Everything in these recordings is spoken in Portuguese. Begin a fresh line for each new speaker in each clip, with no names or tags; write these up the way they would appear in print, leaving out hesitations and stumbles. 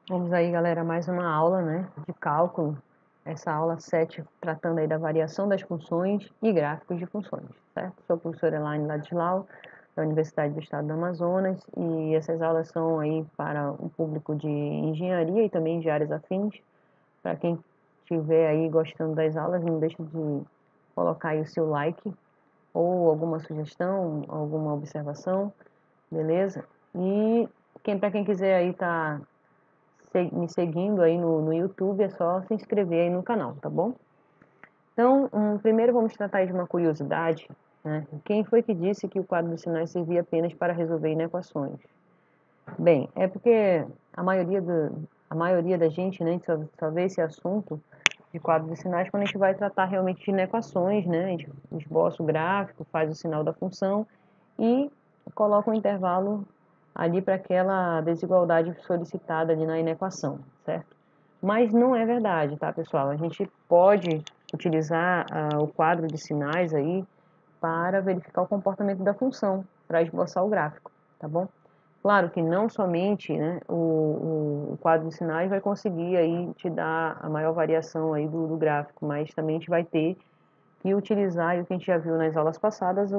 Vamos aí, galera, mais uma aula, né, de cálculo. Essa aula 7, tratando aí da variação das funções e gráficos de funções, certo? Sou a professora Elaine Ladislau, da Universidade do Estado do Amazonas, e essas aulas são aí para o público de engenharia e também de áreas afins. Para quem estiver aí gostando das aulas, não deixe de colocar aí o seu like ou alguma sugestão, alguma observação, beleza? E para quem quiser aí tá me seguindo aí no YouTube, é só se inscrever aí no canal, tá bom? Então, primeiro vamos tratar de uma curiosidade, né? Quem foi que disse que o quadro de sinais servia apenas para resolver inequações? Bem, é porque a maioria da gente, né, só vê esse assunto de quadro de sinais quando a gente vai tratar realmente de inequações, né? A gente esboça o gráfico, faz o sinal da função e coloca um intervalo ali para aquela desigualdade solicitada ali na inequação, certo? Mas não é verdade, tá, pessoal? A gente pode utilizar o quadro de sinais aí para verificar o comportamento da função, para esboçar o gráfico, tá bom? Claro que não somente, né, o quadro de sinais vai conseguir aí te dar a maior variação aí do gráfico, mas também a gente vai ter que utilizar, e o que a gente já viu nas aulas passadas,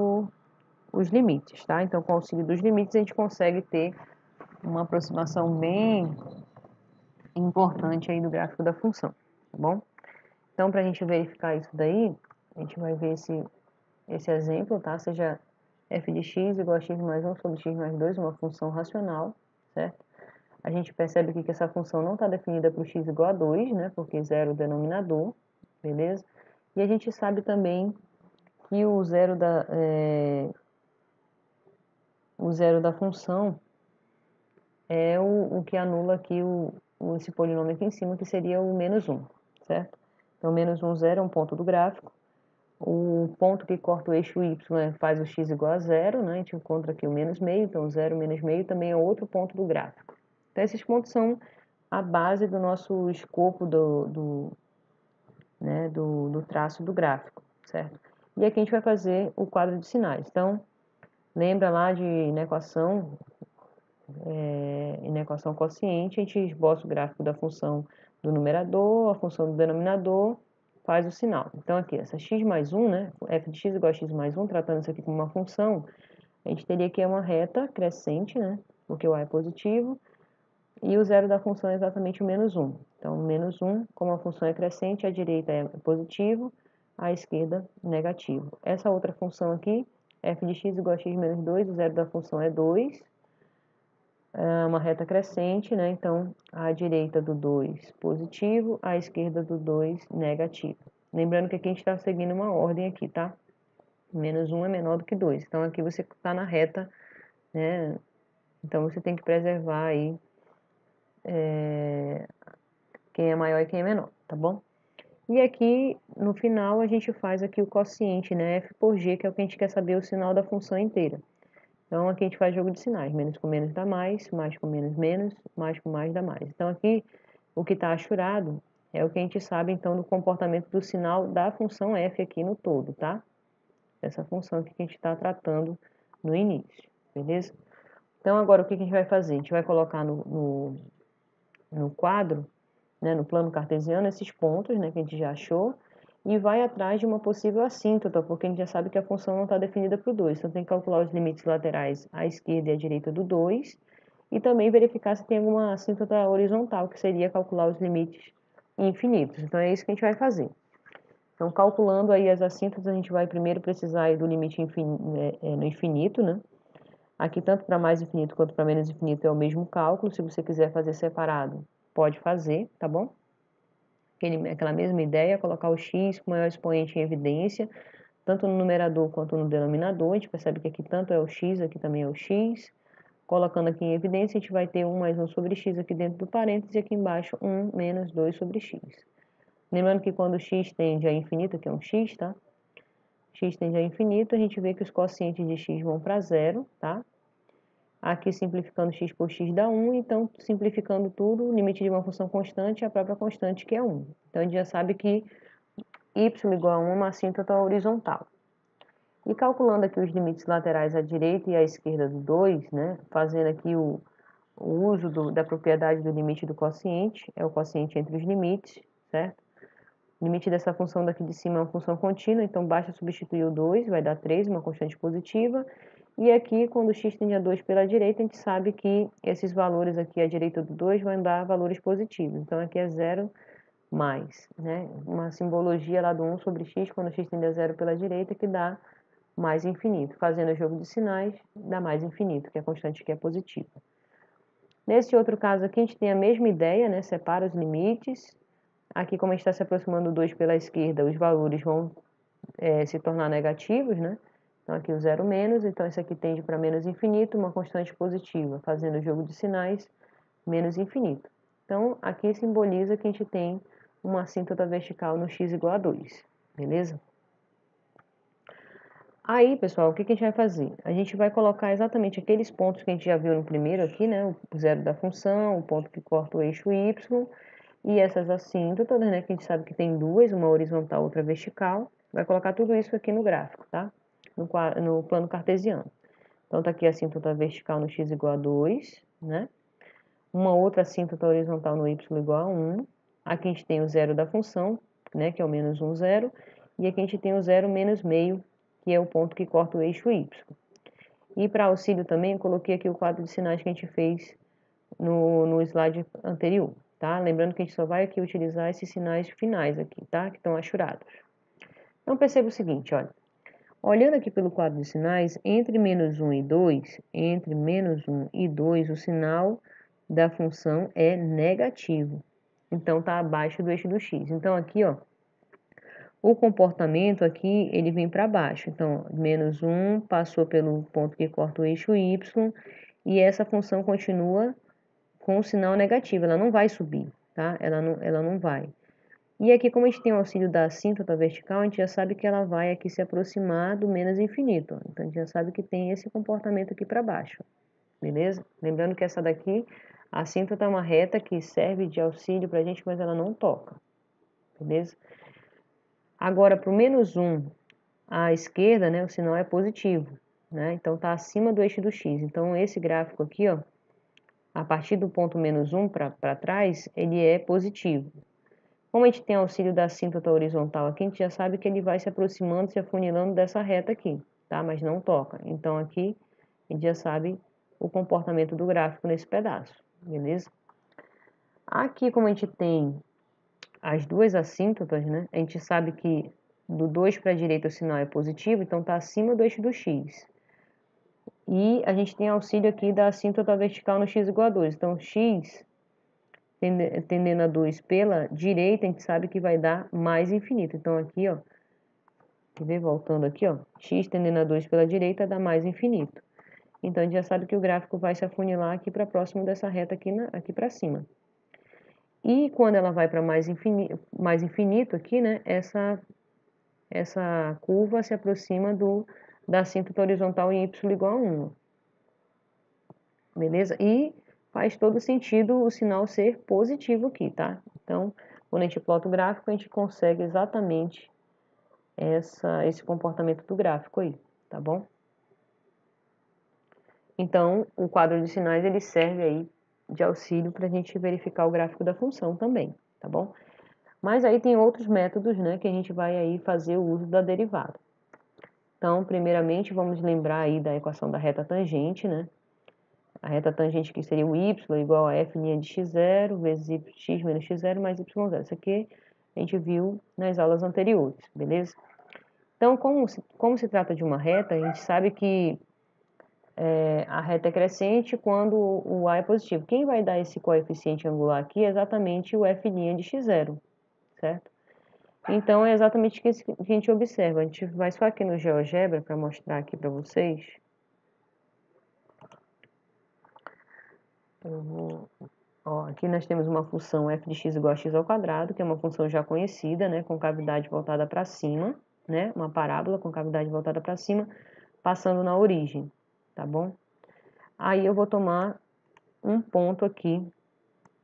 os limites, tá? Então, com o auxílio dos limites, a gente consegue ter uma aproximação bem importante aí do gráfico da função, tá bom? Então, para a gente verificar isso daí, a gente vai ver esse exemplo, tá? Seja f de x igual a x mais 1 sobre x mais 2, uma função racional, certo? A gente percebe aqui que essa função não está definida para o x igual a 2, né? Porque zero é o denominador, beleza? E a gente sabe também que o zero da função é o que anula aqui esse polinômio aqui em cima, que seria o menos 1, certo? Então, menos 1, 0 é um ponto do gráfico. O ponto que corta o eixo y faz o x igual a 0, né? A gente encontra aqui o menos meio, então 0 menos meio também é outro ponto do gráfico. Então, esses pontos são a base do nosso escopo do traço do gráfico, certo? E aqui a gente vai fazer o quadro de sinais. Então, lembra lá de inequação quociente, a gente esboça o gráfico da função do numerador, a função do denominador, faz o sinal. Então, aqui, essa x mais 1, né, f de x igual a x mais 1, tratando isso aqui como uma função, a gente teria aqui uma reta crescente, né, porque o a é positivo, e o zero da função é exatamente o menos 1. Então, menos 1, como a função é crescente, a direita é positivo, a esquerda negativo. Essa outra função aqui, f de x igual a x menos 2, o zero da função é 2, é uma reta crescente, né? Então, a direita do 2 positivo, a esquerda do 2 negativo. Lembrando que aqui a gente está seguindo uma ordem aqui, tá? Menos 1 é menor do que 2. Então, aqui você está na reta, né? Então, você tem que preservar aí quem é maior e quem é menor, tá bom? E aqui, no final, a gente faz aqui o quociente, né? F por G, que é o que a gente quer saber o sinal da função inteira. Então, aqui a gente faz jogo de sinais. Menos com menos dá mais com menos menos, mais com mais dá mais. Então, aqui, o que está achurado é o que a gente sabe, então, do comportamento do sinal da função f aqui no todo, tá? Essa função aqui que a gente está tratando no início, beleza? Então, agora, o que a gente vai fazer? A gente vai colocar no quadro, né, no plano cartesiano, esses pontos, né, que a gente já achou, e vai atrás de uma possível assíntota, porque a gente já sabe que a função não está definida para o 2. Então, tem que calcular os limites laterais à esquerda e à direita do 2, e também verificar se tem alguma assíntota horizontal, que seria calcular os limites infinitos. Então, é isso que a gente vai fazer. Então, calculando aí as assíntotas, a gente vai primeiro precisar do limite no infinito, né? Aqui, tanto para mais infinito quanto para menos infinito, é o mesmo cálculo. Se você quiser fazer separado, pode fazer, tá bom? Aquela mesma ideia, colocar o x com o maior expoente em evidência, tanto no numerador quanto no denominador. A gente percebe que aqui tanto é o x, aqui também é o x. Colocando aqui em evidência, a gente vai ter 1 mais 1 sobre x aqui dentro do parênteses, e aqui embaixo 1 menos 2 sobre x. Lembrando que quando x tende a infinito, que é um x, tá? X tende a infinito, a gente vê que os quocientes de x vão para zero, tá? Aqui simplificando x por x dá 1, então simplificando tudo, o limite de uma função constante é a própria constante, que é 1. Então a gente já sabe que y igual a 1 é uma assíntota horizontal. E calculando aqui os limites laterais à direita e à esquerda do 2, né, fazendo aqui o uso da propriedade do limite do quociente, é o quociente entre os limites, certo? O limite dessa função daqui de cima é uma função contínua, então basta substituir o 2, vai dar 3, uma constante positiva. E aqui, quando x tende a 2 pela direita, a gente sabe que esses valores aqui à direita do 2 vão dar valores positivos. Então, aqui é 0 mais, né? Uma simbologia lá do 1 sobre x, quando x tende a 0 pela direita, que dá mais infinito. Fazendo o jogo de sinais, dá mais infinito, que é a constante que é positiva. Nesse outro caso aqui, a gente tem a mesma ideia, né? Separa os limites. Aqui, como a gente está se aproximando do 2 pela esquerda, os valores vão se tornar negativos, né? Então, aqui o 0 menos, então isso aqui tende para menos infinito, uma constante positiva, fazendo o jogo de sinais, menos infinito. Então, aqui simboliza que a gente tem uma assíntota vertical no x igual a 2, beleza? Aí, pessoal, o que a gente vai fazer? A gente vai colocar exatamente aqueles pontos que a gente já viu no primeiro aqui, né? O zero da função, o ponto que corta o eixo y, e essas assíntotas, né? Que a gente sabe que tem duas, uma horizontal, outra vertical. Vai colocar tudo isso aqui no gráfico, tá? No plano cartesiano. Então, tá aqui a assíntota vertical no x igual a 2, né? Uma outra assíntota horizontal no y igual a 1. Aqui a gente tem o zero da função, né? Que é o menos 1, 0. E aqui a gente tem o zero menos meio, que é o ponto que corta o eixo y. E para auxílio também, eu coloquei aqui o quadro de sinais que a gente fez no slide anterior, tá? Lembrando que a gente só vai aqui utilizar esses sinais finais aqui, tá? Que estão achurados. Então, perceba o seguinte, olha. Olhando aqui pelo quadro de sinais, entre menos 1 e 2, entre menos 1 e 2, o sinal da função é negativo. Então, está abaixo do eixo do x. Então, aqui, ó, o comportamento aqui, ele vem para baixo. Então, menos 1 passou pelo ponto que corta o eixo y, e essa função continua com o sinal negativo, ela não vai subir, tá? Ela não vai. E aqui, como a gente tem o auxílio da assíntota vertical, a gente já sabe que ela vai aqui se aproximar do menos infinito. Então, a gente já sabe que tem esse comportamento aqui para baixo, beleza? Lembrando que essa daqui, a assíntota é uma reta que serve de auxílio para a gente, mas ela não toca, beleza? Agora, para o menos 1 à esquerda, né, o sinal é positivo, né? Então, está acima do eixo do x. Então, esse gráfico aqui, ó, a partir do ponto menos 1 para trás, ele é positivo. Como a gente tem auxílio da assíntota horizontal aqui, a gente já sabe que ele vai se aproximando, se afunilando dessa reta aqui, tá? Mas não toca. Então, aqui, a gente já sabe o comportamento do gráfico nesse pedaço, beleza? Aqui, como a gente tem as duas assíntotas, né? A gente sabe que do 2 para a direita o sinal é positivo, então está acima do eixo do x. E a gente tem auxílio aqui da assíntota vertical no x igual a 2. Então, x tendendo a 2 pela direita, a gente sabe que vai dar mais infinito. Então, aqui, ó, quer ver? Voltando aqui, ó, x tendendo a 2 pela direita dá mais infinito. Então, a gente já sabe que o gráfico vai se afunilar aqui para próximo dessa reta aqui para cima. E quando ela vai para mais infinito aqui, né, essa curva se aproxima da assíntota horizontal em y igual a 1. Beleza? E faz todo sentido o sinal ser positivo aqui, tá? Então, quando a gente plota o gráfico, a gente consegue exatamente esse comportamento do gráfico aí, tá bom? Então, o quadro de sinais, ele serve aí de auxílio para a gente verificar o gráfico da função também, tá bom? Mas aí tem outros métodos, né, que a gente vai aí fazer o uso da derivada. Então, primeiramente, vamos lembrar aí da equação da reta tangente, né? A reta tangente que seria o y igual a f' de x0 vezes x menos x0 mais y0. Isso aqui a gente viu nas aulas anteriores, beleza? Então, como se trata de uma reta, a gente sabe que a reta é crescente quando o a é positivo. Quem vai dar esse coeficiente angular aqui é exatamente o f' de x0, certo? Então, é exatamente isso que a gente observa. A gente vai só aqui no GeoGebra para mostrar aqui para vocês. Ó, aqui nós temos uma função f de x igual a x ao quadrado, que é uma função já conhecida, né, com cavidade voltada para cima, né, uma parábola com cavidade voltada para cima, passando na origem, tá bom? Aí eu vou tomar um ponto aqui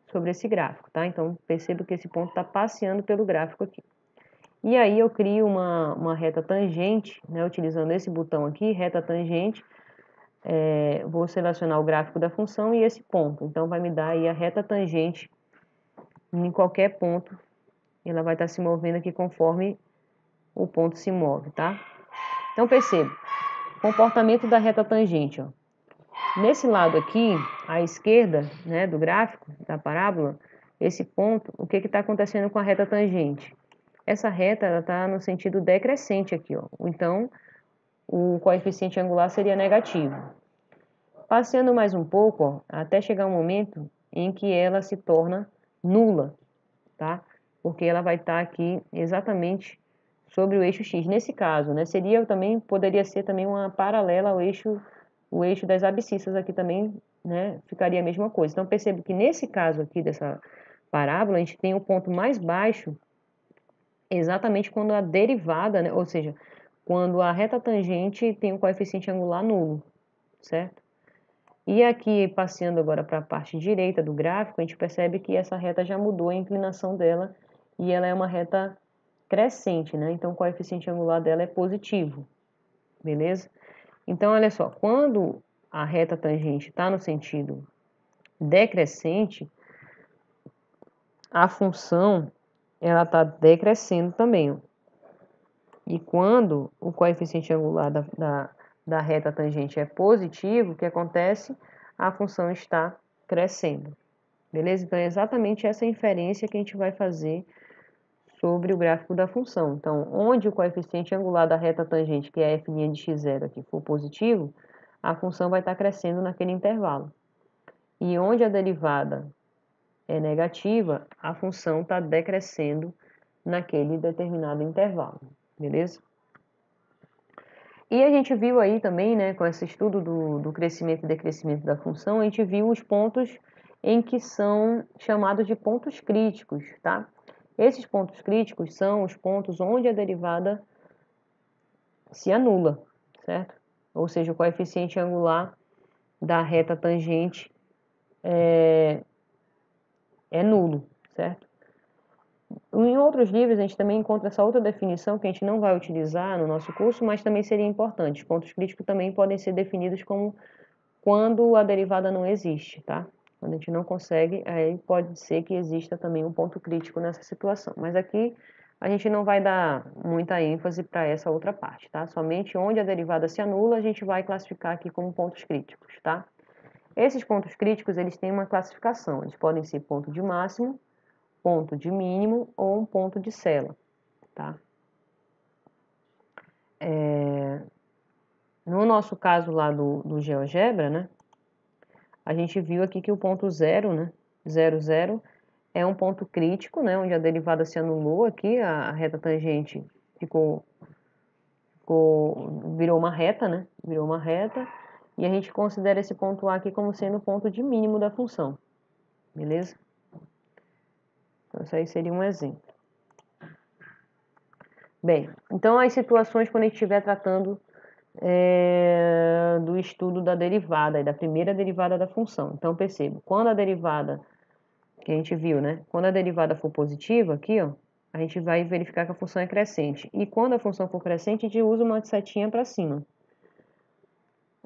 sobre esse gráfico, tá? Então, perceba que esse ponto está passeando pelo gráfico aqui. E aí eu crio uma reta tangente, né, utilizando esse botão aqui, reta tangente, vou selecionar o gráfico da função e esse ponto. Então, vai me dar aí a reta tangente em qualquer ponto. Ela vai estar se movendo aqui conforme o ponto se move, tá? Então, perceba, comportamento da reta tangente, ó. Nesse lado aqui, à esquerda, né, do gráfico, da parábola, esse ponto, o que está acontecendo com a reta tangente? Essa reta está no sentido decrescente aqui, ó. Então, o coeficiente angular seria negativo. Passeando mais um pouco, ó, até chegar um momento em que ela se torna nula, tá? Porque ela vai estar aqui exatamente sobre o eixo X. Nesse caso, né, poderia ser também uma paralela ao eixo, o eixo das abscissas aqui também, né, ficaria a mesma coisa. Então, percebe que nesse caso aqui dessa parábola, a gente tem o ponto mais baixo exatamente quando a derivada, né, ou seja, quando a reta tangente tem um coeficiente angular nulo, certo? E aqui, passeando agora para a parte direita do gráfico, a gente percebe que essa reta já mudou a inclinação dela e ela é uma reta crescente, né? Então, o coeficiente angular dela é positivo, beleza? Então, olha só, quando a reta tangente está no sentido decrescente, a função ela está decrescendo também, ó. E quando o coeficiente angular da reta tangente é positivo, o que acontece? A função está crescendo, beleza? Então, é exatamente essa inferência que a gente vai fazer sobre o gráfico da função. Então, onde o coeficiente angular da reta tangente, que é f' de x0 aqui, for positivo, a função vai estar crescendo naquele intervalo. E onde a derivada é negativa, a função está decrescendo naquele determinado intervalo, beleza? E a gente viu aí também, né, com esse estudo do crescimento e decrescimento da função, a gente viu os pontos em que são chamados de pontos críticos, tá? Esses pontos críticos são os pontos onde a derivada se anula, certo? Ou seja, o coeficiente angular da reta tangente é nulo, certo? Em outros livros a gente também encontra essa outra definição que a gente não vai utilizar no nosso curso, mas também seria importante. Os pontos críticos também podem ser definidos como quando a derivada não existe, tá? Quando a gente não consegue, aí pode ser que exista também um ponto crítico nessa situação. Mas aqui a gente não vai dar muita ênfase para essa outra parte, tá? Somente onde a derivada se anula, a gente vai classificar aqui como pontos críticos, tá? Esses pontos críticos, eles têm uma classificação. Eles podem ser ponto de máximo, ponto de mínimo ou um ponto de sela, tá? No nosso caso lá do GeoGebra, né? A gente viu aqui que o ponto zero, né? 0, 0, é um ponto crítico, né? Onde a derivada se anulou aqui, a reta tangente virou uma reta, né? Virou uma reta. E a gente considera esse ponto A aqui como sendo o ponto de mínimo da função, beleza? Então, isso aí seria um exemplo. Bem, então as situações quando a gente estiver tratando do estudo da derivada, da primeira derivada da função. Então, perceba, quando a derivada, que a gente viu, né? Quando a derivada for positiva, aqui, ó, a gente vai verificar que a função é crescente. E quando a função for crescente, a gente usa uma setinha para cima.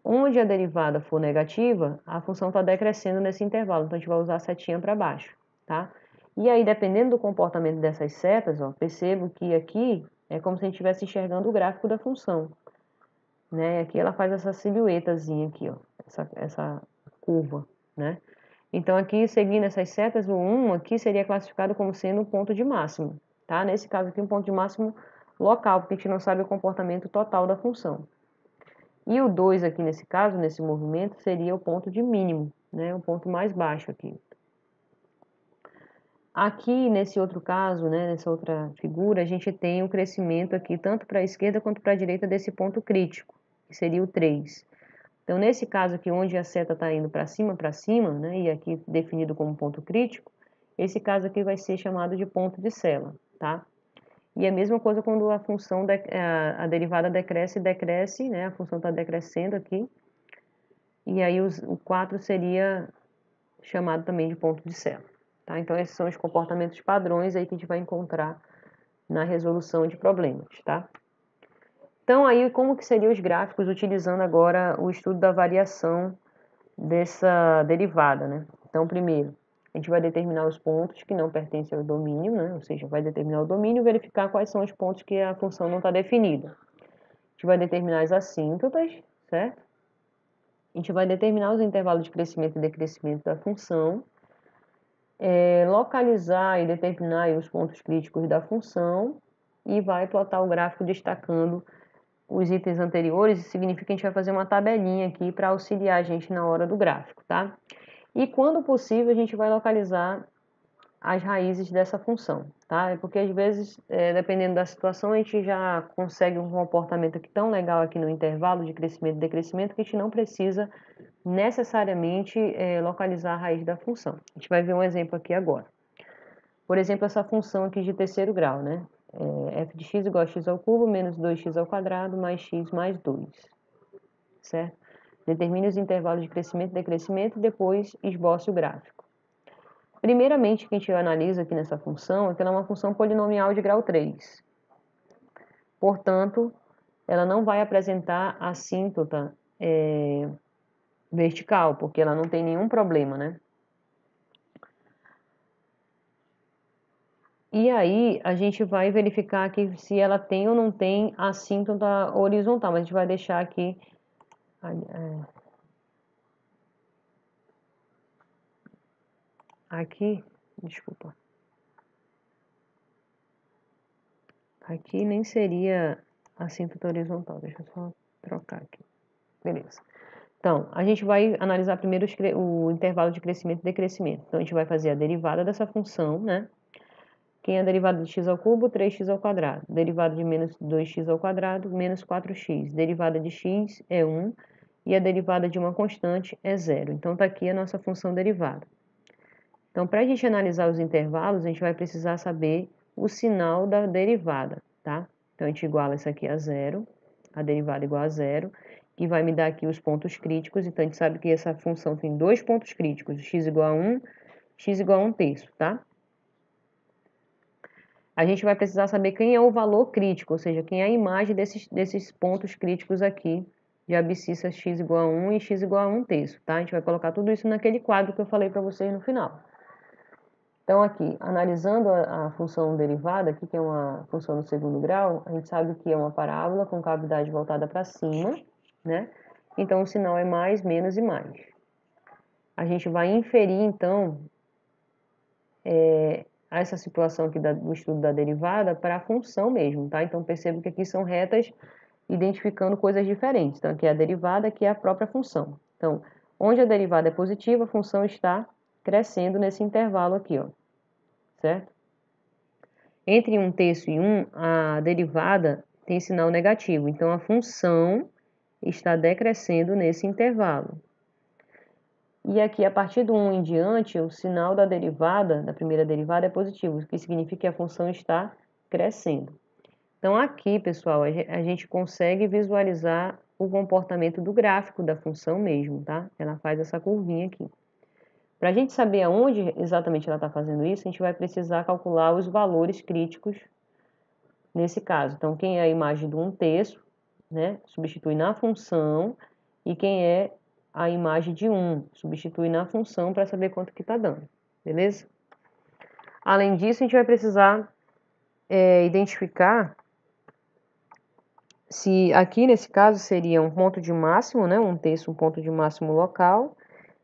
Onde a derivada for negativa, a função está decrescendo nesse intervalo, então a gente vai usar a setinha para baixo, tá? E aí, dependendo do comportamento dessas setas, ó, percebo que aqui é como se a gente estivesse enxergando o gráfico da função, né? Aqui ela faz essa silhuetazinha aqui, ó, essa curva, né? Então, aqui, seguindo essas setas, o 1 aqui seria classificado como sendo um ponto de máximo, tá? Nesse caso aqui, um ponto de máximo local, porque a gente não sabe o comportamento total da função. E o 2 aqui, nesse caso, nesse movimento, seria o ponto de mínimo, né? O ponto mais baixo aqui. Aqui, nesse outro caso, né, nessa outra figura, a gente tem o crescimento aqui, tanto para a esquerda quanto para a direita, desse ponto crítico, que seria o 3. Então, nesse caso aqui, onde a seta está indo para cima, né, e aqui definido como ponto crítico, esse caso aqui vai ser chamado de ponto de sela, tá? E a mesma coisa quando a função, a derivada decresce, né, a função está decrescendo aqui, e aí o 4 seria chamado também de ponto de sela, tá? Então, esses são os comportamentos padrões aí que a gente vai encontrar na resolução de problemas, tá? Então, aí, como que seriam os gráficos utilizando agora o estudo da variação dessa derivada, né? Então, primeiro, a gente vai determinar os pontos que não pertencem ao domínio, né? Ou seja, vai determinar o domínio e verificar quais são os pontos que a função não está definida. A gente vai determinar as assíntotas, certo? A gente vai determinar os intervalos de crescimento e decrescimento da função, localizar e determinar os pontos críticos da função e vai plotar o gráfico destacando os itens anteriores. Isso significa que a gente vai fazer uma tabelinha aqui para auxiliar a gente na hora do gráfico, tá? E quando possível a gente vai localizar as raízes dessa função, tá? Porque às vezes, dependendo da situação, a gente já consegue um comportamento aqui tão legal aqui no intervalo de crescimento e decrescimento que a gente não precisa necessariamente localizar a raiz da função. A gente vai ver um exemplo aqui agora. Por exemplo, essa função aqui de terceiro grau, né? F de x igual a x ao cubo menos 2x ao quadrado mais x mais 2, certo? Determine os intervalos de crescimento e decrescimento e depois esboce o gráfico. Primeiramente, o que a gente analisa aqui nessa função é que ela é uma função polinomial de grau 3. Portanto, ela não vai apresentar assíntota vertical, porque ela não tem nenhum problema, né? E aí, a gente vai verificar aqui se ela tem ou não tem assíntota horizontal, mas a gente vai deixar aqui... Aqui, desculpa. Aqui nem seria assíntota horizontal, deixa eu só trocar aqui. Beleza. Então, a gente vai analisar primeiro o intervalo de crescimento e decrescimento. Então, a gente vai fazer a derivada dessa função, né? Quem é a derivada de x ao cubo? 3x ao quadrado. Derivada de menos 2x ao quadrado, menos 4x. Derivada de x é 1 e a derivada de uma constante é 0. Então, está aqui a nossa função derivada. Então, para a gente analisar os intervalos, a gente vai precisar saber o sinal da derivada, tá? Então, a gente iguala isso aqui a 0, a derivada igual a 0, que vai me dar aqui os pontos críticos. Então, a gente sabe que essa função tem dois pontos críticos, x igual a 1, x igual a 1/3, tá? A gente vai precisar saber quem é o valor crítico, ou seja, quem é a imagem desses pontos críticos aqui, de abscissa x igual a 1 e x igual a 1/3, tá? A gente vai colocar tudo isso naquele quadro que eu falei para vocês no final. Então, aqui, analisando a função derivada, aqui, que é uma função no segundo grau, a gente sabe que é uma parábola com cavidade voltada para cima, né? Então, o sinal é mais, menos e mais. A gente vai inferir, então, essa situação aqui do estudo da derivada para a função mesmo, tá? Então, percebo que aqui são retas identificando coisas diferentes. Então, aqui é a derivada, aqui é a própria função. Então, onde a derivada é positiva, a função está crescendo nesse intervalo aqui, ó. Certo? Entre 1/3 e 1, a derivada tem sinal negativo, então a função está decrescendo nesse intervalo. E aqui, a partir do 1 em diante, o sinal da derivada, da primeira derivada, é positivo, o que significa que a função está crescendo. Então, aqui, pessoal, a gente consegue visualizar o comportamento do gráfico da função mesmo, tá? Ela faz essa curvinha aqui. Para a gente saber aonde exatamente ela está fazendo isso, a gente vai precisar calcular os valores críticos nesse caso. Então, quem é a imagem do 1/3, né, substitui na função, e quem é a imagem de 1, substitui na função para saber quanto que está dando, beleza? Além disso, a gente vai precisar identificar se aqui nesse caso seria um ponto de máximo, né, 1/3, um ponto de máximo local,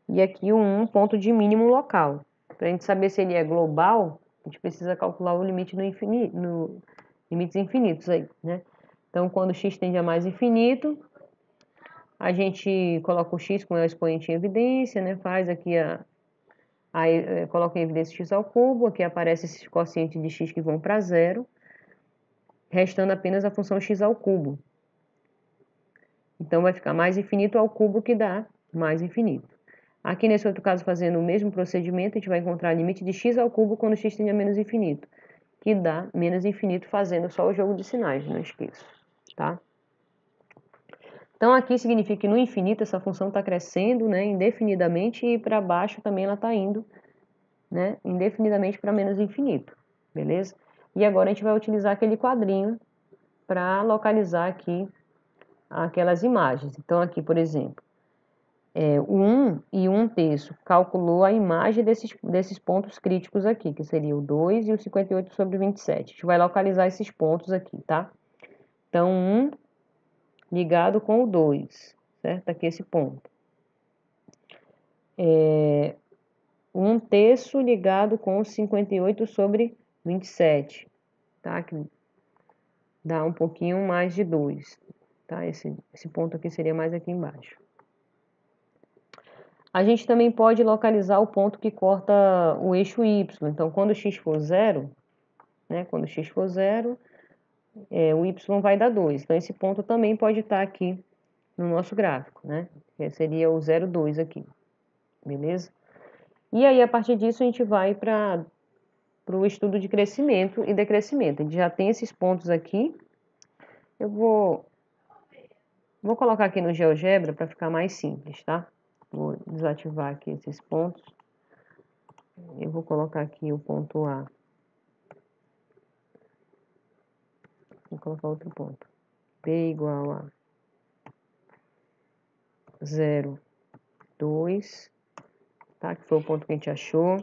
e aqui um ponto de mínimo local. Para a gente saber se ele é global, a gente precisa calcular o limite no infinito, limites infinitos aí, né? Então, quando x tende a mais infinito, a gente coloca o x com o expoente em evidência, né? Faz aqui coloca em evidência x ao cubo, aqui aparece esses quocientes de x que vão para 0, restando apenas a função x ao cubo. Então, vai ficar mais infinito ao cubo que dá mais infinito. Aqui nesse outro caso, fazendo o mesmo procedimento, a gente vai encontrar limite de x ao cubo quando x tende a menos infinito, que dá menos infinito fazendo só o jogo de sinais, não esqueça, tá? Então, aqui significa que no infinito essa função está crescendo, né, indefinidamente, e para baixo também ela está indo, né, indefinidamente para menos infinito, beleza? E agora a gente vai utilizar aquele quadrinho para localizar aqui aquelas imagens. Então, aqui, por exemplo, o 1 e 1/3 calculou a imagem desses pontos críticos aqui, que seria o 2 e o 58/27. A gente vai localizar esses pontos aqui, tá? Então, 1 ligado com o 2, certo? Aqui esse ponto. 1/3 ligado com 58/27, tá? Que dá um pouquinho mais de 2, tá? Esse ponto aqui seria mais aqui embaixo. A gente também pode localizar o ponto que corta o eixo Y. Então, quando x for 0, né? Quando x for 0, o Y vai dar 2. Então, esse ponto também pode estar aqui no nosso gráfico, né? Que seria o 0,2 aqui, beleza? E aí, a partir disso, a gente vai para o estudo de crescimento e decrescimento. A gente já tem esses pontos aqui. Eu vou colocar aqui no GeoGebra para ficar mais simples, tá? Vou desativar aqui esses pontos. Eu vou colocar aqui o ponto A. Vou colocar outro ponto. P igual a 0,2, tá? Que foi o ponto que a gente achou.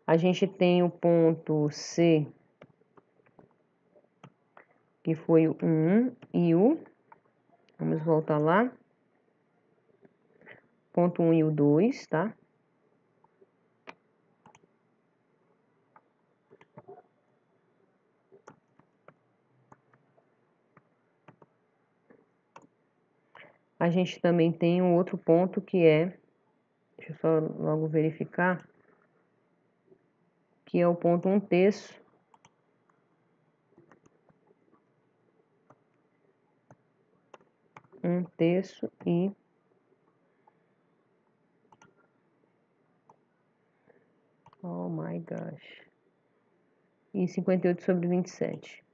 A gente tem o ponto C, que foi o 1 e o... Vamos voltar lá. Ponto 1 e o 2, tá? A gente também tem um outro ponto que é... Deixa eu só logo verificar. Que é o ponto 1/3. 1/3 e... Oh my gosh. E 58/27.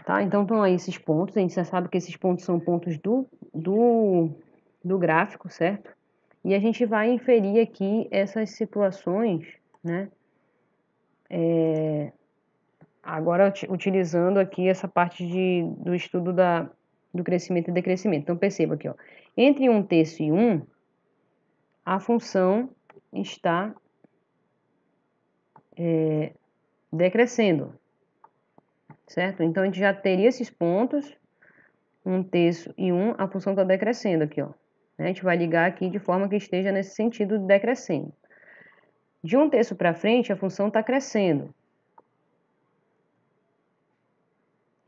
Tá? Então, estão aí esses pontos. A gente já sabe que esses pontos são pontos do gráfico, certo? E a gente vai inferir aqui essas situações, né? Agora, utilizando aqui essa parte do estudo do crescimento e decrescimento. Então, perceba aqui, ó. Entre 1/3 e 1, a função está decrescendo, certo? Então, a gente já teria esses pontos, 1/3 e 1, a função está decrescendo aqui, ó. A gente vai ligar aqui de forma que esteja nesse sentido de decrescendo. De 1/3 para frente, a função está crescendo.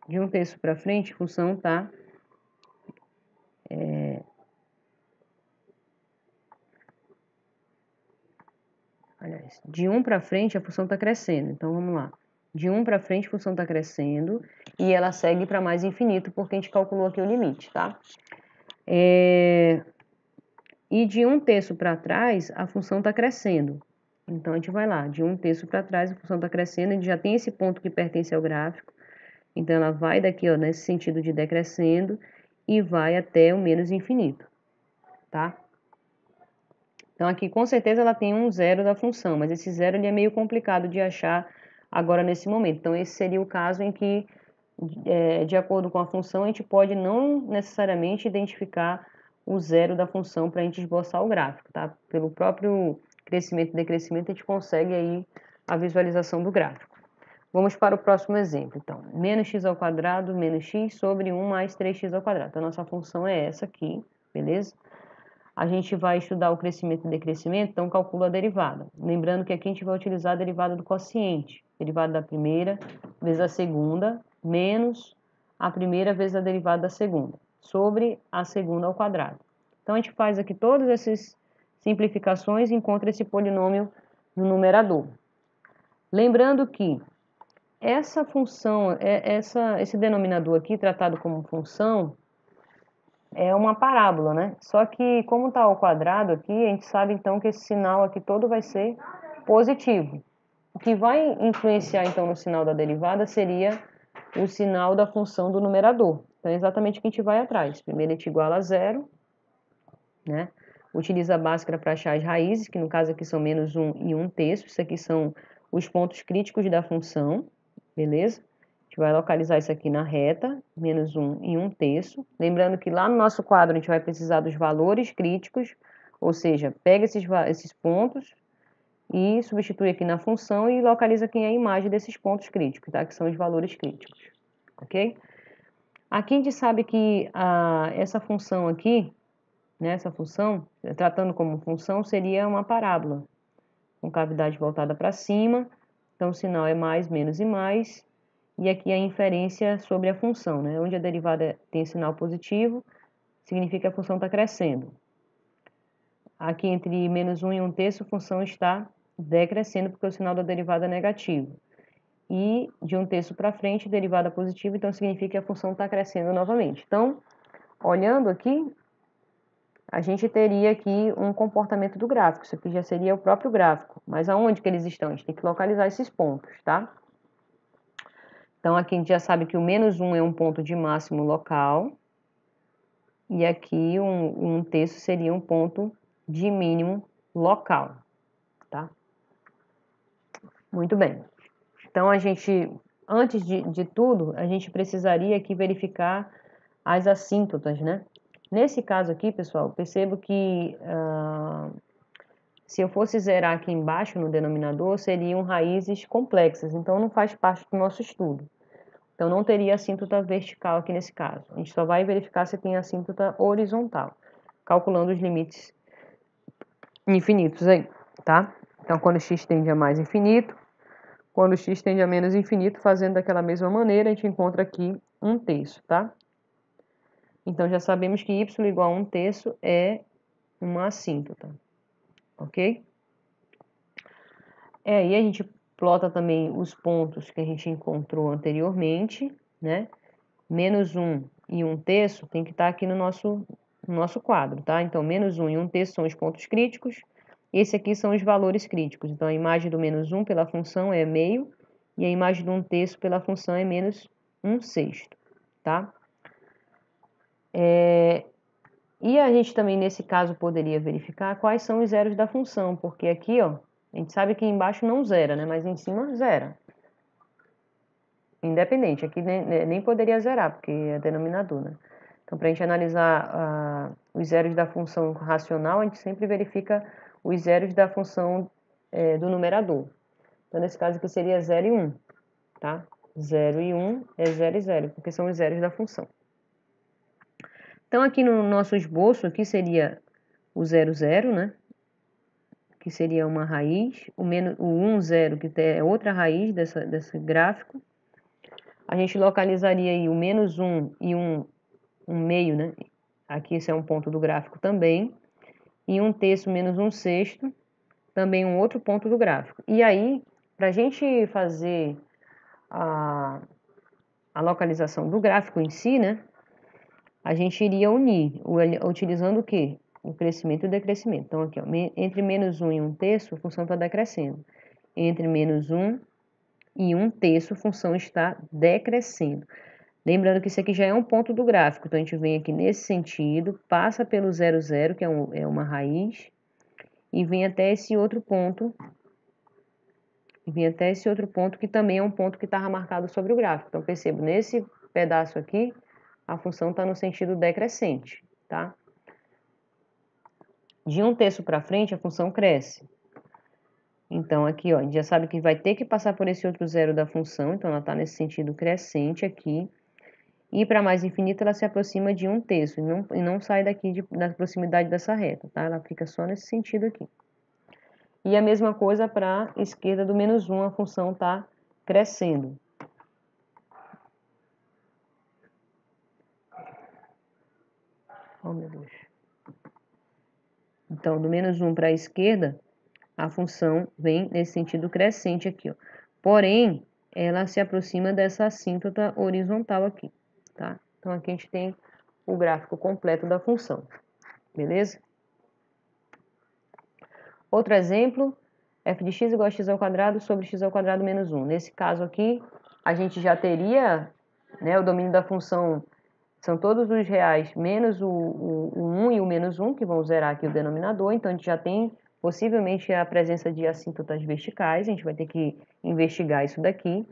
De 1/3 para frente, a função está... Aliás, de 1 para frente, a função está crescendo. Então, vamos lá. De 1 para frente, a função está crescendo e ela segue para mais infinito, porque a gente calculou aqui o limite, tá? E de 1/3 para trás, a função está crescendo. Então, a gente vai lá. De 1/3 para trás, a função está crescendo. A gente já tem esse ponto que pertence ao gráfico. Então, ela vai daqui, ó, nesse sentido de decrescendo e vai até o menos infinito, tá? Então, aqui, com certeza, ela tem um zero da função, mas esse zero ele é meio complicado de achar agora nesse momento. Então, esse seria o caso em que, de acordo com a função, a gente pode não necessariamente identificar o zero da função para a gente esboçar o gráfico, tá? Pelo próprio crescimento e decrescimento, a gente consegue aí a visualização do gráfico. Vamos para o próximo exemplo, então. Menos x ao quadrado menos x sobre 1 mais 3x ao quadrado. Então, a nossa função é essa aqui, beleza? A gente vai estudar o crescimento e decrescimento, então calcula a derivada. Lembrando que aqui a gente vai utilizar a derivada do quociente. Derivada da primeira vezes a segunda, menos a primeira vezes a derivada da segunda, sobre a segunda ao quadrado. Então, a gente faz aqui todas essas simplificações e encontra esse polinômio no numerador. Lembrando que essa função, esse denominador aqui, tratado como função, é uma parábola, né? Só que, como está ao quadrado aqui, a gente sabe então que esse sinal aqui todo vai ser positivo, O que vai influenciar, então, no sinal da derivada seria o sinal da função do numerador. Então, é exatamente o que a gente vai atrás. Primeiro, a gente iguala a zero, né? Utiliza a Bhaskara para achar as raízes, que no caso aqui são menos 1 e 1/3. Isso aqui são os pontos críticos da função, beleza? A gente vai localizar isso aqui na reta, menos 1 e 1/3. Lembrando que lá no nosso quadro a gente vai precisar dos valores críticos, ou seja, pega esses pontos e substitui aqui na função e localiza aqui a imagem desses pontos críticos, tá? Que são os valores críticos, ok? Aqui a gente sabe que essa função aqui, né, essa função, tratando como função, seria uma parábola, com cavidade voltada para cima, então o sinal é mais, menos e mais, e aqui a inferência sobre a função, né? Onde a derivada tem sinal positivo, significa que a função está crescendo. Aqui entre menos 1 e 1/3, a função está decrescendo, porque o sinal da derivada é negativo. E de 1/3 para frente, derivada positiva, então significa que a função está crescendo novamente. Então, olhando aqui, a gente teria aqui um comportamento do gráfico. Isso aqui já seria o próprio gráfico. Mas aonde que eles estão? A gente tem que localizar esses pontos, tá? Então, aqui a gente já sabe que o menos 1 é um ponto de máximo local. E aqui um 1/3 seria um ponto de mínimo local, tá? Muito bem. Então, a gente, antes de tudo, a gente precisaria aqui verificar as assíntotas, né? Nesse caso aqui, pessoal, percebo que se eu fosse zerar aqui embaixo no denominador, seriam raízes complexas, então não faz parte do nosso estudo. Então, não teria assíntota vertical aqui nesse caso. A gente só vai verificar se tem assíntota horizontal, calculando os limites infinitos aí, tá? Então, quando x tende a mais infinito, quando x tende a menos infinito, fazendo daquela mesma maneira, a gente encontra aqui 1/3, tá? Então, já sabemos que y igual a 1/3 é uma assíntota, ok? E a gente plota também os pontos que a gente encontrou anteriormente, né? Menos 1 e 1/3 tem que estar aqui no nosso quadro, tá? Então, menos 1 e 1/3 são os pontos críticos. Esse aqui são os valores críticos. Então, a imagem do menos 1 pela função é meio e a imagem do 1/3 pela função é menos 1/6, tá? E a gente também, nesse caso, poderia verificar quais são os zeros da função, porque aqui, ó, a gente sabe que embaixo não zera, né? Mas em cima zera. Independente, aqui nem poderia zerar, porque é denominador, né? Então, para a gente analisar os zeros da função racional, a gente sempre verifica os zeros da função do numerador. Então, nesse caso aqui seria 0 e 1, tá? 0 e 1 é 0 e 0, porque são os zeros da função. Então, aqui no nosso esboço, aqui seria o 0, 0, né? Que seria uma raiz. O 1, 0, que é outra raiz desse gráfico. A gente localizaria aí o menos 1 e um meio, né? Aqui esse é um ponto do gráfico também. E 1/3 menos 1/6, também um outro ponto do gráfico. E aí, para a gente fazer a localização do gráfico em si, né? A gente iria unir, utilizando o quê? O crescimento e o decrescimento. Então, aqui, ó, entre menos 1 e 1/3, a função está decrescendo. Entre menos 1 e 1/3, a função está decrescendo. Lembrando que isso aqui já é um ponto do gráfico, então a gente vem aqui nesse sentido, passa pelo 0, 0, que é uma raiz, e vem até esse outro ponto, que também é um ponto que estava marcado sobre o gráfico. Então, percebo, nesse pedaço aqui, a função está no sentido decrescente, tá? De 1/3 para frente, a função cresce. Então, aqui, ó, a gente já sabe que vai ter que passar por esse outro zero da função, então ela está nesse sentido crescente aqui. E para mais infinito, ela se aproxima de 1/3 e não sai daqui da proximidade dessa reta, tá? Ela fica só nesse sentido aqui. E a mesma coisa para a esquerda do menos 1, a função está crescendo. Oh, meu Deus. Então, do menos 1 para a esquerda, a função vem nesse sentido crescente aqui, ó. Porém, ela se aproxima dessa assíntota horizontal aqui, tá? Então, aqui a gente tem o gráfico completo da função, beleza? Outro exemplo, f de x igual a x ao quadrado sobre x ao quadrado menos 1. Nesse caso aqui, a gente já teria, né, o domínio da função são todos os reais menos o 1 e o menos 1, que vão zerar aqui o denominador. Então, a gente já tem possivelmente a presença de assíntotas verticais. A gente vai ter que investigar isso daqui.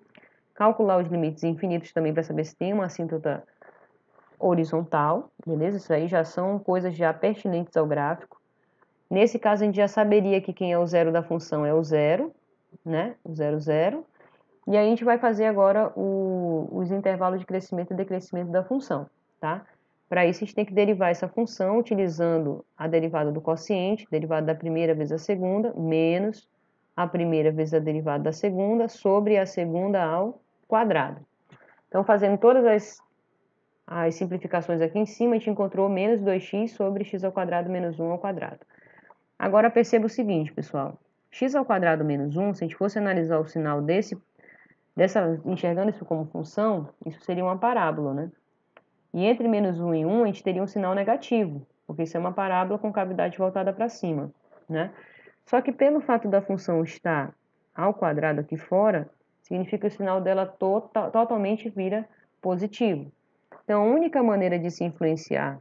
Calcular os limites infinitos também para saber se tem uma assíntota horizontal, beleza? Isso aí já são coisas já pertinentes ao gráfico. Nesse caso, a gente já saberia que quem é o zero da função é o zero, né? O 0, 0. E aí a gente vai fazer agora os intervalos de crescimento e decrescimento da função, tá? Para isso, a gente tem que derivar essa função utilizando a derivada do quociente, derivada da primeira vezes a segunda, menos a primeira vezes a derivada da segunda, sobre a segunda ao quadrado. Então, fazendo todas as simplificações aqui em cima, a gente encontrou menos 2x sobre x ao quadrado menos 1 ao quadrado. Agora, perceba o seguinte, pessoal. X ao quadrado menos 1, se a gente fosse analisar o sinal enxergando isso como função, isso seria uma parábola, né? E entre menos 1 e 1, a gente teria um sinal negativo, porque isso é uma parábola com cavidade voltada para cima, né? Só que pelo fato da função estar ao quadrado aqui fora, significa que o sinal dela totalmente vira positivo. Então, a única maneira de se influenciar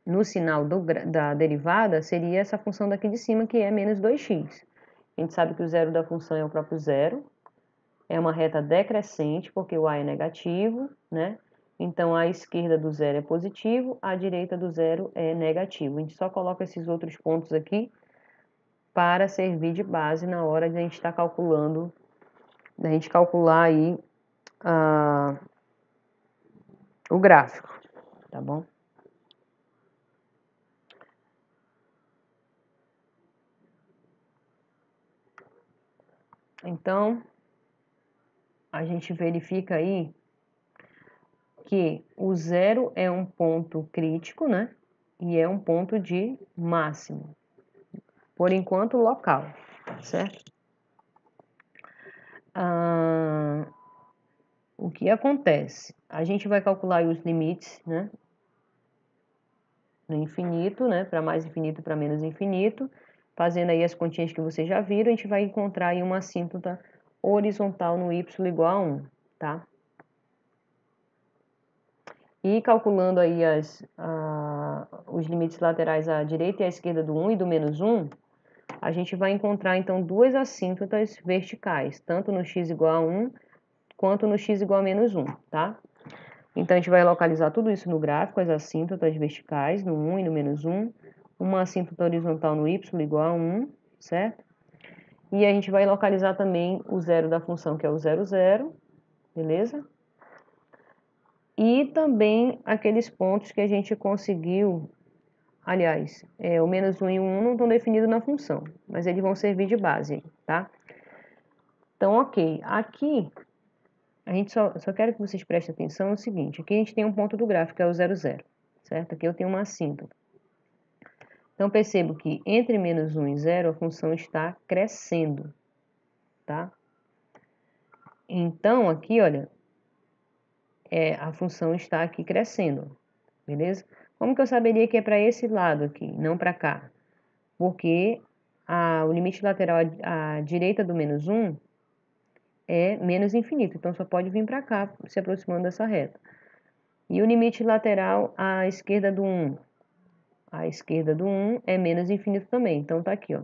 no sinal da derivada seria essa função daqui de cima, que é menos 2x. A gente sabe que o zero da função é o próprio zero. É uma reta decrescente, porque o a é negativo, né? Então, a esquerda do zero é positivo, a direita do zero é negativo. A gente só coloca esses outros pontos aqui para servir de base na hora de a gente estar calculando, da gente calcular aí o gráfico, tá bom? Então, a gente verifica aí que o zero é um ponto crítico, né? E é um ponto de máximo, por enquanto local, certo? O que acontece? A gente vai calcular os limites, né? No infinito, né? Para mais infinito para menos infinito. Fazendo aí as continhas que vocês já viram, a gente vai encontrar aí uma assíntota horizontal no y igual a 1, tá? E calculando aí os limites laterais à direita e à esquerda do 1 e do menos 1, a gente vai encontrar então duas assíntotas verticais, tanto no x igual a 1 quanto no x igual a menos 1, tá? Então, a gente vai localizar tudo isso no gráfico, as assíntotas verticais, no 1 e no menos 1, uma assíntota horizontal no y igual a 1, certo? E a gente vai localizar também o zero da função, que é o 0, 0, beleza? E também aqueles pontos que a gente conseguiu, aliás, o menos 1 e o 1 não estão definidos na função, mas eles vão servir de base, tá? Então, ok, aqui a gente só quero que vocês prestem atenção no seguinte, aqui a gente tem um ponto do gráfico, que é o 0, 0, certo? Aqui eu tenho uma assíntota. Então, percebo que entre menos 1 e 0, a função está crescendo, tá? Então, aqui, olha, a função está aqui crescendo, beleza? Como que eu saberia que é para esse lado aqui, não para cá? Porque o limite lateral à direita do menos 1 é menos infinito, então só pode vir para cá, se aproximando dessa reta. E o limite lateral à esquerda do 1? A esquerda do 1 é menos infinito também, então tá aqui, ó.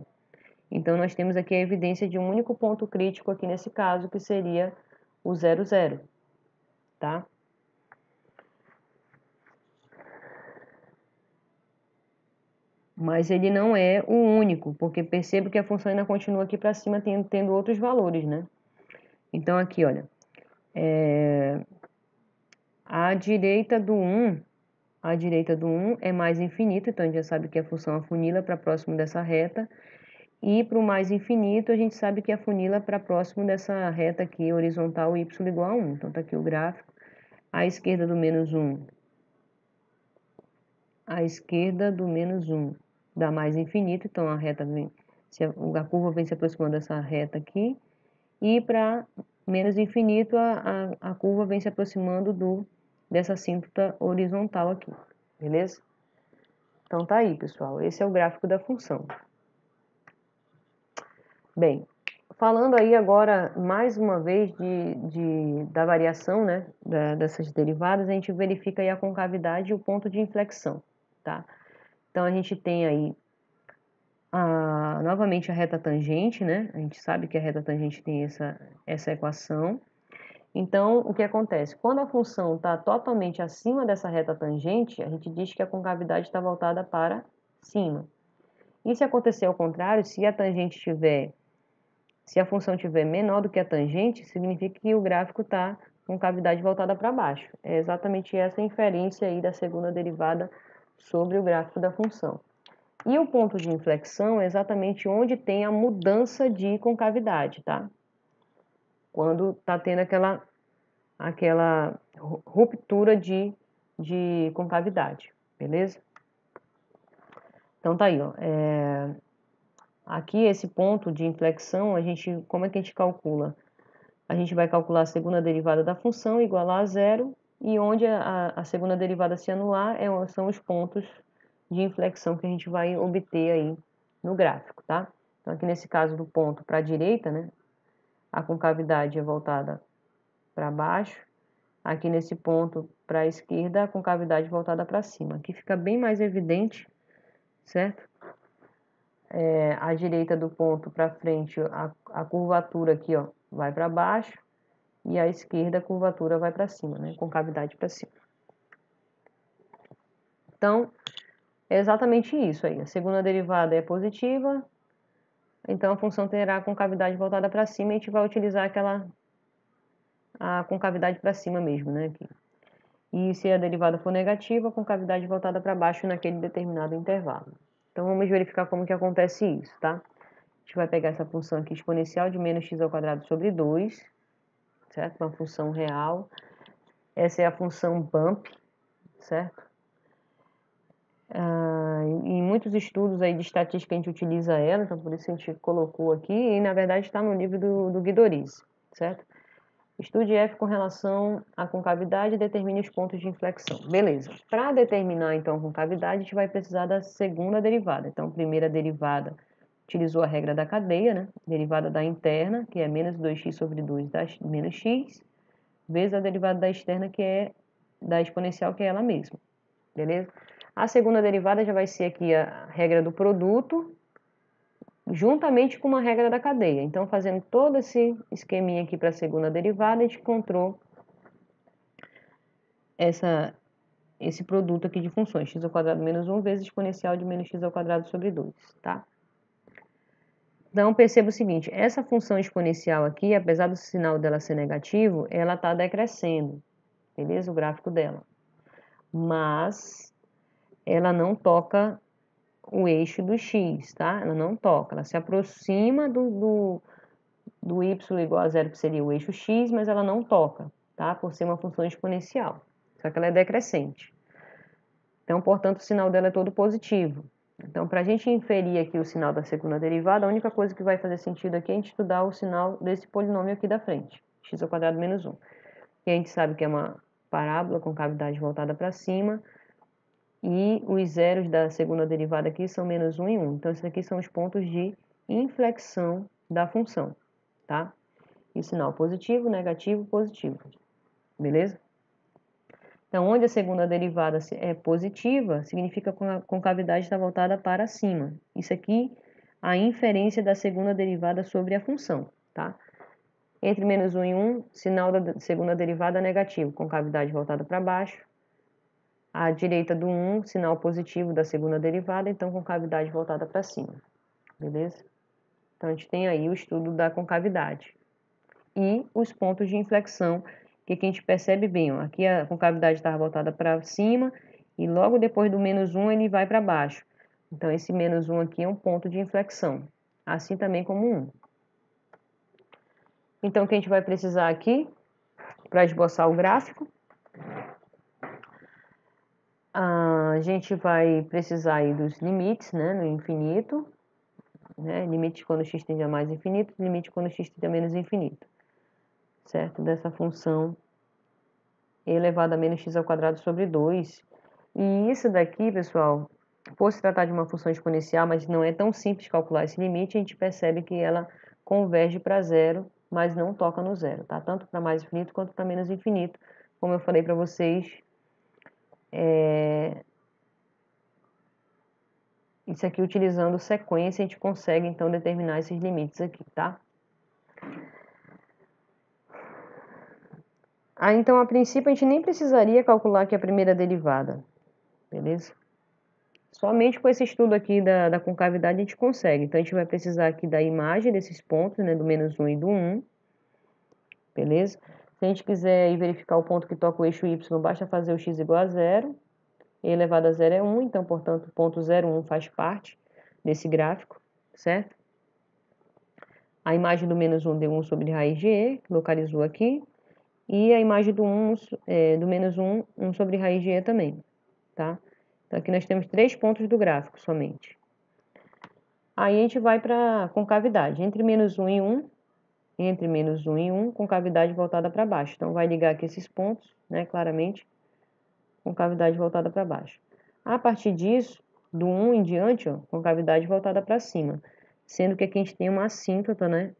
Então, nós temos aqui a evidência de um único ponto crítico aqui nesse caso, que seria o 0, 0, tá? Mas ele não é o único, porque percebo que a função ainda continua aqui para cima, tendo outros valores, né? Então, aqui, olha, a direita do 1 é mais infinito, então a gente já sabe que a função afunila para próximo dessa reta, e para o mais infinito, a gente sabe que afunila para próximo dessa reta aqui, horizontal, y igual a 1. Então, tá aqui o gráfico. À esquerda do menos 1, à esquerda do menos 1 dá mais infinito, então a reta a curva vem se aproximando dessa reta aqui, e para menos infinito, a curva vem se aproximando dessa assíntota horizontal aqui, beleza? Então tá aí, pessoal, esse é o gráfico da função. Bem, falando aí agora, mais uma vez, da variação, né, dessas derivadas, a gente verifica aí a concavidade e o ponto de inflexão, tá? Então, a gente tem aí, novamente, a reta tangente, né? A gente sabe que a reta tangente tem essa equação. Então, o que acontece? Quando a função está totalmente acima dessa reta tangente, a gente diz que a concavidade está voltada para cima. E se acontecer ao contrário, se a função estiver menor do que a tangente, significa que o gráfico está com cavidade voltada para baixo. É exatamente essa inferência aí da segunda derivada sobre o gráfico da função. E o ponto de inflexão é exatamente onde tem a mudança de concavidade, tá? Quando está tendo aquela ruptura de concavidade, beleza? Então tá aí, ó. Aqui esse ponto de inflexão, como é que a gente calcula? A gente vai calcular a segunda derivada da função igualar a zero, e onde a segunda derivada se anular são os pontos de inflexão que a gente vai obter aí no gráfico, tá? Então aqui nesse caso do ponto para a direita, né, a concavidade é voltada para baixo. Aqui nesse ponto para a esquerda, a concavidade voltada para cima. Aqui fica bem mais evidente, certo? À direita do ponto para frente, a curvatura aqui, ó, vai para baixo, e à esquerda a curvatura vai para cima, né? Concavidade para cima. Então, é exatamente isso aí. A segunda derivada é positiva, então a função terá a concavidade voltada para cima, e a gente vai utilizar a concavidade para cima mesmo, né? Aqui. E se a derivada for negativa, a concavidade voltada para baixo naquele determinado intervalo. Então, vamos verificar como que acontece isso, tá? A gente vai pegar essa função aqui exponencial de menos x ao quadrado sobre 2, certo? Uma função real. Essa é a função bump, certo? Em muitos estudos aí de estatística a gente utiliza ela, então por isso a gente colocou aqui, e na verdade está no livro do Guidorizi, certo? Estude F com relação à concavidade e determine os pontos de inflexão. Beleza. Para determinar, então, a concavidade, a gente vai precisar da segunda derivada. Então, a primeira derivada utilizou a regra da cadeia, né? Derivada da interna, que é menos 2x sobre 2 menos x, vezes a derivada da externa, que é da exponencial, que é ela mesma. Beleza? A segunda derivada já vai ser aqui a regra do produto, juntamente com uma regra da cadeia. Então, fazendo todo esse esqueminha aqui para a segunda derivada, a gente encontrou esse produto aqui de funções, x ao quadrado menos 1 vezes exponencial de menos x ao quadrado sobre 2, tá? Então, perceba o seguinte, essa função exponencial aqui, apesar do sinal dela ser negativo, ela está decrescendo, beleza? O gráfico dela. Mas ela não toca o eixo do x, tá? Ela não toca, ela se aproxima do y igual a zero, que seria o eixo x, mas ela não toca, tá? Por ser uma função exponencial, só que ela é decrescente. Então, portanto, o sinal dela é todo positivo. Então, para a gente inferir aqui o sinal da segunda derivada, a única coisa que vai fazer sentido aqui é a gente estudar o sinal desse polinômio aqui da frente, x ao quadrado menos 1. Que a gente sabe que é uma parábola com cavidade voltada para cima, e os zeros da segunda derivada aqui são menos 1 e 1. Então, esses aqui são os pontos de inflexão da função, tá? E sinal positivo, negativo, positivo. Beleza? Então, onde a segunda derivada é positiva, significa que a concavidade está voltada para cima. Isso aqui, a inferência da segunda derivada sobre a função, tá? Entre menos 1 e 1, sinal da segunda derivada negativo, concavidade voltada para baixo. À direita do 1, sinal positivo da segunda derivada, então concavidade voltada para cima. Beleza? Então, a gente tem aí o estudo da concavidade. E os pontos de inflexão, que a gente percebe bem, ó, aqui a concavidade estava voltada para cima, e logo depois do menos 1 ele vai para baixo. Então, esse menos 1 aqui é um ponto de inflexão, assim também como 1. Então, o que a gente vai precisar aqui, para esboçar o gráfico, a gente vai precisar aí dos limites, né, no infinito, né, limite quando x tende a mais infinito, limite quando x tende a menos infinito, certo? Dessa função e elevado a menos x ao quadrado sobre 2. E isso daqui, pessoal, por se tratar de uma função exponencial, mas não é tão simples calcular esse limite, a gente percebe que ela converge para zero, mas não toca no zero, tá? Tanto para mais infinito quanto para menos infinito. Como eu falei para vocês, isso aqui utilizando sequência, a gente consegue então determinar esses limites aqui, tá? Então, a princípio, a gente nem precisaria calcular aqui a primeira derivada, beleza? Somente com esse estudo aqui da concavidade a gente consegue. Então, a gente vai precisar aqui da imagem desses pontos, né, do -1 e do 1, beleza? Se a gente quiser ir verificar o ponto que toca o eixo y, basta fazer o x igual a 0, e elevado a 0 é 1, então, portanto, o ponto 0, 1 faz parte desse gráfico, certo? A imagem do -1 deu 1 sobre raiz de e, localizou aqui, e a imagem do -1, 1 sobre raiz de e também, tá? Então, aqui nós temos 3 pontos do gráfico somente. Aí a gente vai para a concavidade, entre -1 e 1, entre -1 e 1, concavidade voltada para baixo. Então, vai ligar aqui esses pontos, né, claramente, concavidade voltada para baixo. A partir disso, do 1 em diante, ó, concavidade voltada para cima, sendo que aqui a gente tem uma assíntota, né,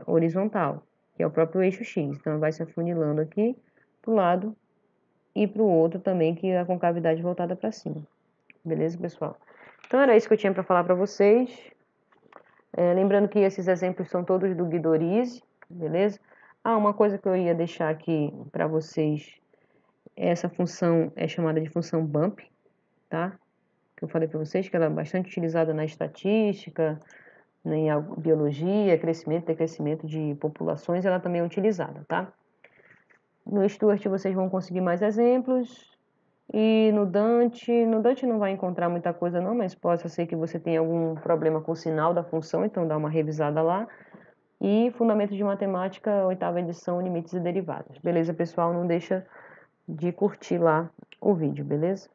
horizontal, que é o próprio eixo x. Então, vai se afunilando aqui para o lado e para o outro também, que é a concavidade voltada para cima. Beleza, pessoal? Então, era isso que eu tinha para falar para vocês. Lembrando que esses exemplos são todos do Guido Orizzi, beleza? Uma coisa que eu ia deixar aqui para vocês, essa função é chamada de função BUMP, tá? Que eu falei para vocês que ela é bastante utilizada na estatística, em biologia, crescimento e decrescimento de populações, ela também é utilizada, tá? No Stuart vocês vão conseguir mais exemplos, e no Dante não vai encontrar muita coisa não, mas possa ser que você tenha algum problema com o sinal da função, então dá uma revisada lá. E Fundamentos de Matemática, 8ª edição, Limites e Derivadas. Beleza, pessoal? Não deixa de curtir lá o vídeo, beleza?